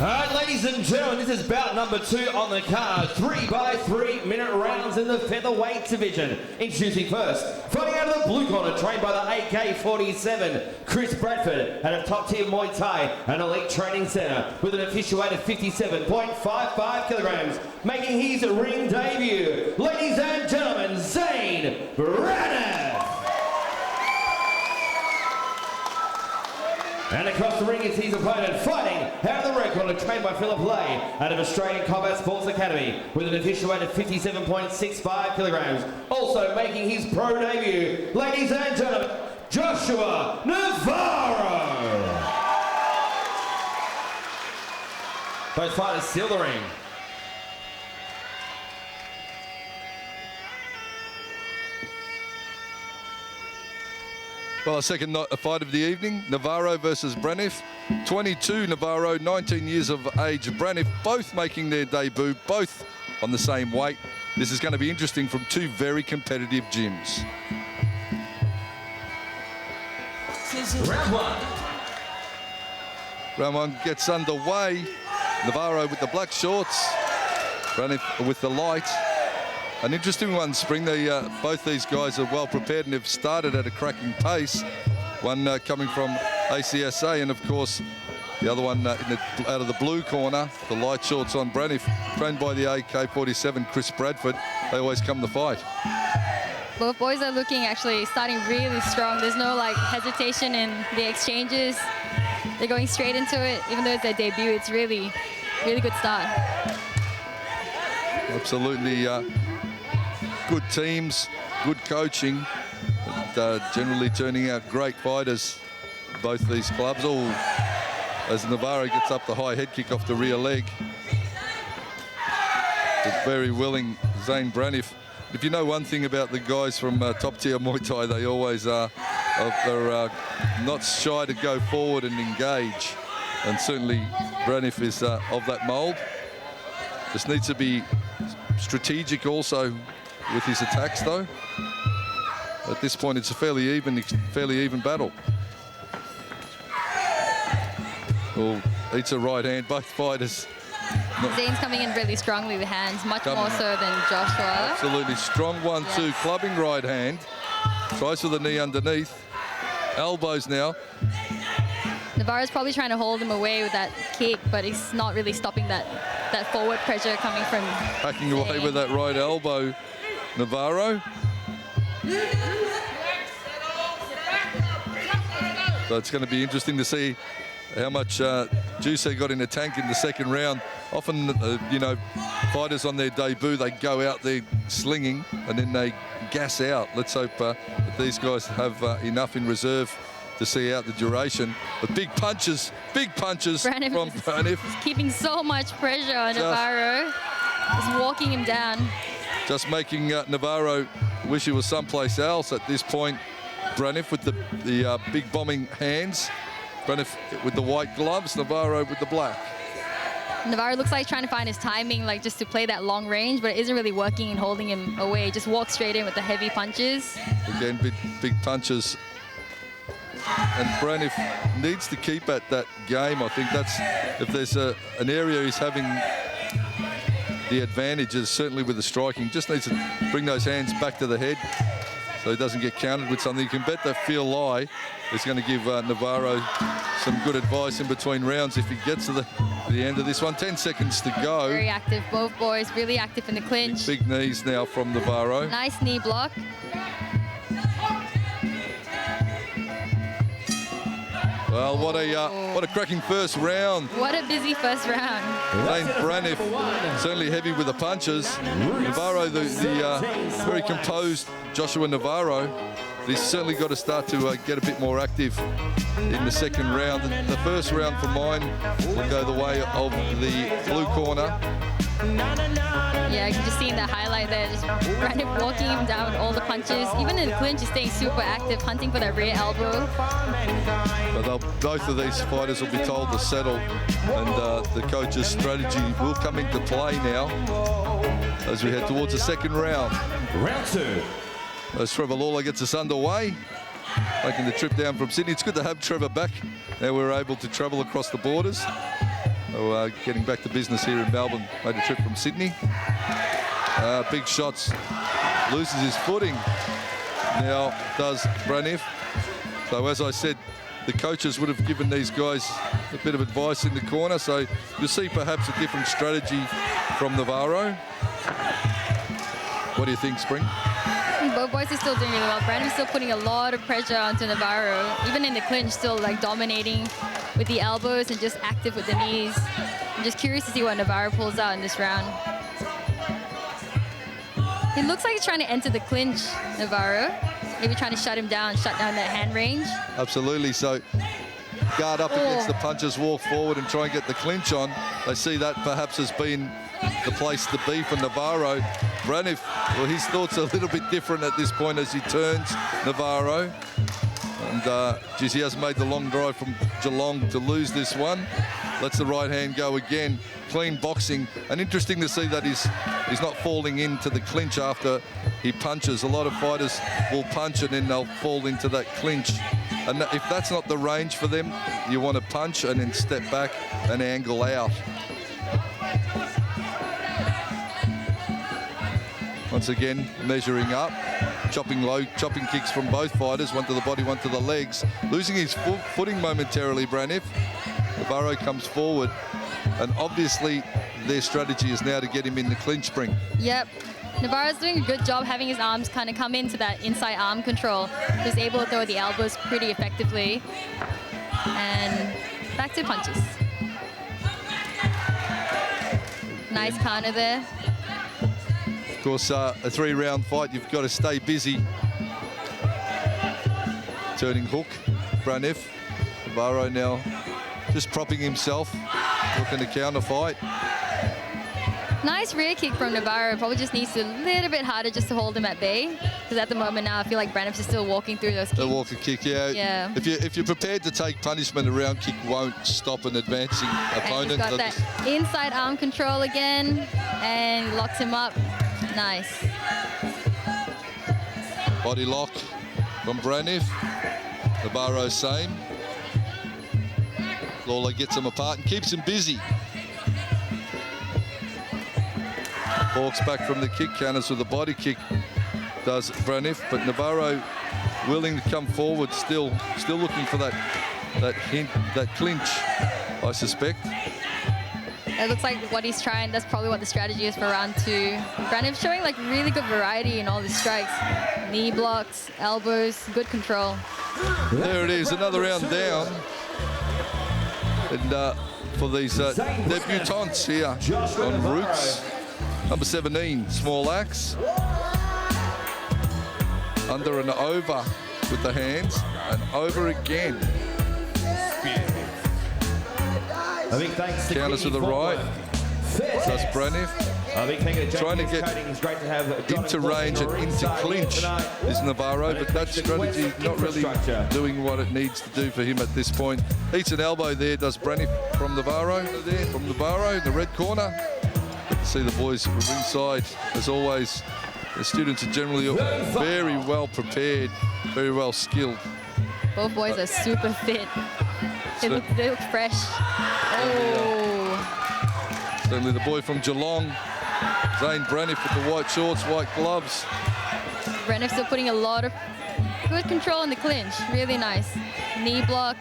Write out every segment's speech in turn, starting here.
All right, ladies and gentlemen, this is bout number 2 on the card. 3 by 3 minute rounds in the featherweight division. Introducing first, fighting out of the blue corner, trained by the AK-47, Chris Bradford, at a top-tier Muay Thai and elite training centre, with an official weight of 57.55 kilograms, making his ring debut. Ladies and gentlemen, Zane Braniff. And across the ring is his opponent, fighting out of the red corner, trained by Philip Lay, out of Australian Combat Sports Academy, with an official weight of 57.65 kilograms. Also making his pro debut, ladies and gentlemen, Joshua Navaro. Both fighters seal the ring. Well, a second fight of the evening, Navaro versus Braniff. 22 Navaro, 19 years of age Braniff, both making their debut, both on the same weight. This is going to be interesting from two very competitive gyms. Round 1. Round 1 gets underway. Navaro with the black shorts, Braniff with the light. An interesting one, Spring. Both these guys are well prepared and have started at a cracking pace. One coming from ACSA, and of course the other one out of the blue corner, the light shorts on Braniff, trained by the AK-47, Chris Bradford. They always come to fight. Both boys are looking actually starting really strong. There's no like hesitation in the exchanges. They're going straight into it. Even though it's their debut, it's really, really good start. Absolutely. Good teams, good coaching, and generally turning out great fighters, both these clubs. All as Navaro gets up the high head kick off the rear leg. It's very willing Zane Braniff. If you know one thing about the guys from top-tier Muay Thai, they always are. They're not shy to go forward and engage. And certainly Braniff is of that mould. Just needs to be strategic also with his attacks, though. At this point, it's a fairly even battle. Oh, eats a right hand, both fighters. Zane's coming in really strongly with hands, much more so than Joshua. Absolutely strong 1-2, clubbing right hand. Tries for the knee underneath. Elbows now. Navaro's probably trying to hold him away with that kick, but he's not really stopping that forward pressure coming from Hacking away with that right elbow, Navaro. So it's going to be interesting to see how much juice they got in the tank in the second round. Often, you know, fighters on their debut, they go out there slinging and then they gas out. Let's hope that these guys have enough in reserve to see out the duration. But big punches Braniff from Braniff. He's keeping so much pressure on Navaro. Just walking him down. Just making Navaro wish he was someplace else at this point. Braniff with the big bombing hands. Braniff with the white gloves, Navaro with the black. Navaro looks like he's trying to find his timing, like just to play that long range, but it isn't really working and holding him away. Just walks straight in with the heavy punches. Again, big punches. And Braniff needs to keep at that game. I think that's, if there's an area he's having the advantage, is certainly with the striking. Just needs to bring those hands back to the head so he doesn't get countered with something. You can bet that Phil Lai is going to give Navaro some good advice in between rounds if he gets to the end of this one. 10 seconds to go. Very active, both boys, really active in the clinch. Big knees now from Navaro. Nice knee block. Well, what a cracking first round. What a busy first round. Zane Braniff, certainly heavy with the punches. Navaro, the very composed Joshua Navaro. He's certainly got to start to get a bit more active in the second round. The first round for mine will go the way of the blue corner. Yeah, you can just see in that highlight there, just Braniff walking him down with all the punches. Even in the clinch, he's staying super active, hunting for that rear elbow. But both of these fighters will be told to settle, and the coach's strategy will come into play now as we head towards the second round. Round 2. As Trevor Lawler gets us underway, making the trip down from Sydney. It's good to have Trevor back. Now we're able to travel across the borders. So, getting back to business here in Melbourne. Made a trip from Sydney. Big shots. Loses his footing. Now does Braniff. So as I said, the coaches would have given these guys a bit of advice in the corner. So you'll see perhaps a different strategy from Navaro. What do you think, Spring? Both boys are still doing really well. Braniff's still putting a lot of pressure onto Navaro. Even in the clinch, still like dominating with the elbows and just active with the knees. I'm just curious to see what Navaro pulls out in this round. He looks like he's trying to enter the clinch, Navaro. Maybe trying to shut down that hand range. Absolutely. So guard up against the punches, walk forward and try and get the clinch on. They see that perhaps has been the place to be for Navaro. Braniff, well, his thoughts are a little bit different at this point as he turns Navaro. And geez, he has made the long drive from Geelong to lose this one. Lets the right hand go again. Clean boxing. And interesting to see that he's not falling into the clinch after he punches. A lot of fighters will punch and then they'll fall into that clinch. And if that's not the range for them, you want to punch and then step back and angle out. Once again, measuring up, chopping low, chopping kicks from both fighters, one to the body, one to the legs. Losing his footing momentarily, Braniff. Navaro comes forward, and obviously their strategy is now to get him in the clinch, Spring. Yep. Navaro's doing a good job having his arms kind of come into that inside arm control. He's able to throw the elbows pretty effectively. And back to punches. Nice counter there. Of course, a 3-round fight, you've got to stay busy. Turning hook, Braniff. Navaro now just propping himself, looking to counter fight. Nice rear kick from Navaro. Probably just needs to a little bit harder just to hold him at bay. Because at the moment now, I feel like Braniff is still walking through those kicks. The walker kick, yeah. If you're prepared to take punishment, a round kick won't stop an advancing opponent. And he's got that inside arm control again, and locks him up. Nice. Body lock from Braniff. Navaro same. Lawler gets him apart and keeps him busy. Walks back from the kick, counters with a body kick, does Braniff, but Navaro willing to come forward, still looking for that hint, that clinch, I suspect. It looks like what he's trying, that's probably what the strategy is for round 2. Braniff showing like really good variety in all his strikes. Knee blocks, elbows, good control. There it is, another round down. And for these debutants here on Roots. Number 17, Small Axe. Under and over with the hands, and over again. A big thanks to counters to the right. Does Braniff. Trying to get into range and into clinch is Navaro, but that strategy not really doing what it needs to do for him at this point. Eats an elbow there, does Braniff from Navaro. There from Navaro in the red corner. Good to see the boys from ringside. As always, the students are generally very well prepared, very well skilled. Both boys are super fit. They look fresh. Oh. Certainly the boy from Geelong, Zane Braniff with the white shorts, white gloves. Braniff still putting a lot of good control in the clinch. Really nice. Knee block,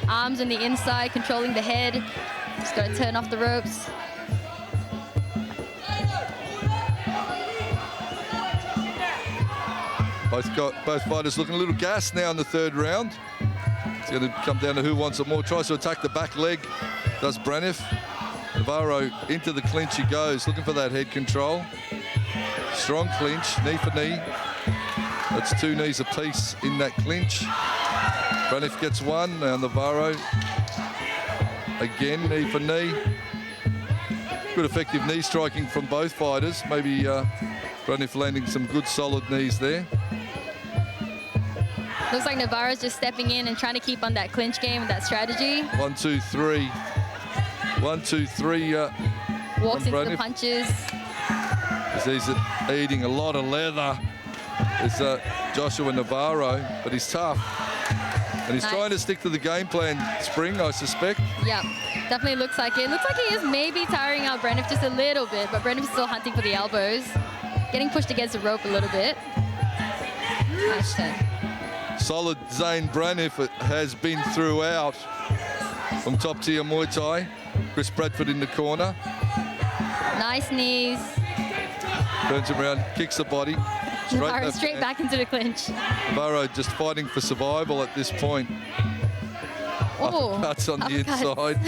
arms on the inside, controlling the head. Just got to turn off the ropes. Both fighters looking a little gassed now in the 3rd round. It's going to come down to who wants it more. Tries to attack the back leg, does Braniff. Navaro into the clinch he goes, looking for that head control. Strong clinch, knee for knee. That's 2 knees apiece in that clinch. Braniff gets one, now Navaro. Again, knee for knee. Good effective knee striking from both fighters. Maybe Braniff landing some good solid knees there. Looks like Navaro's just stepping in and trying to keep on that clinch game and that strategy. 1, 2, 3. 1, 2, 3. Walks into the punches. He's eating a lot of leather. It's Joshua Navaro, but he's tough. And he's trying to stick to the game plan, Spring, I suspect. Yeah. Definitely looks like it. Looks like he is maybe tiring out Braniff just a little bit, but Braniff is still hunting for the elbows. Getting pushed against the rope a little bit. Nice then. Solid Zane Braniff has been throughout from top tier Muay Thai. Chris Bradford in the corner. Nice knees. Turns him around, kicks the body. Navaro straight back into the clinch. Navaro just fighting for survival at this point. Oh, Cuts on the inside.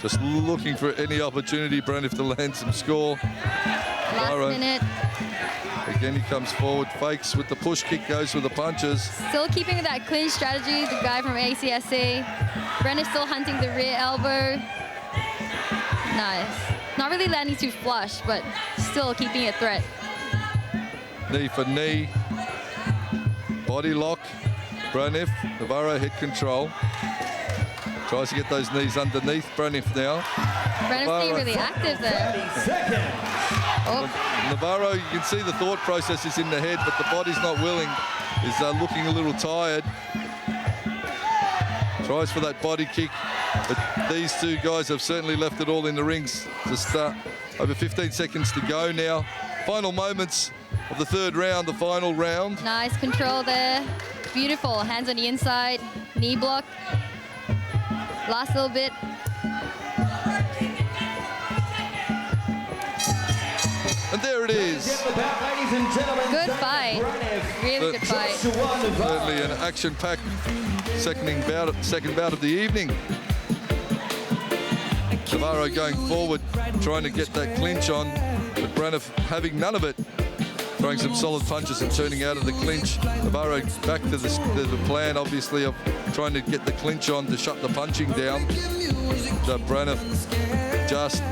Just looking for any opportunity, Braniff, to land some score. Last minute. Again, he comes forward, fakes with the push kick, goes with the punches. Still keeping with that clinch strategy, the guy from ACSA. Braniff still hunting the rear elbow. Nice. Not really landing too flush, but still keeping a threat. Knee for knee. Body lock. Braniff, Navaro head control. Tries to get those knees underneath Braniff now. Braniff's being really active there. Oh. Navaro, you can see the thought process is in the head, but the body's not willing. Is looking a little tired. Tries for that body kick, but these two guys have certainly left it all in the rings. Just over 15 seconds to go now. Final moments of the third round, the final round. Nice control there. Beautiful. Hands on the inside. Knee block. Last little bit. And there it is. Good fight. Really good fight. Certainly an action-packed second bout of the evening. Navaro going forward, trying to get that clinch on, but Braniff having none of it. Throwing some solid punches and turning out of the clinch. Navaro back to the plan, obviously, of trying to get the clinch on to shut the punching down. Braniff just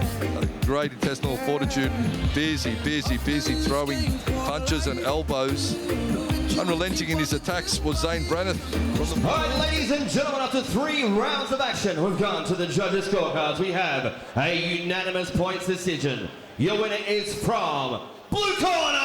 great intestinal fortitude, busy throwing punches and elbows. Unrelenting in his attacks was Zane Braniff. All right, ladies and gentlemen, after 3 rounds of action, we've gone to the judges' scorecards. We have a unanimous points decision. Your winner is from Blue Corner.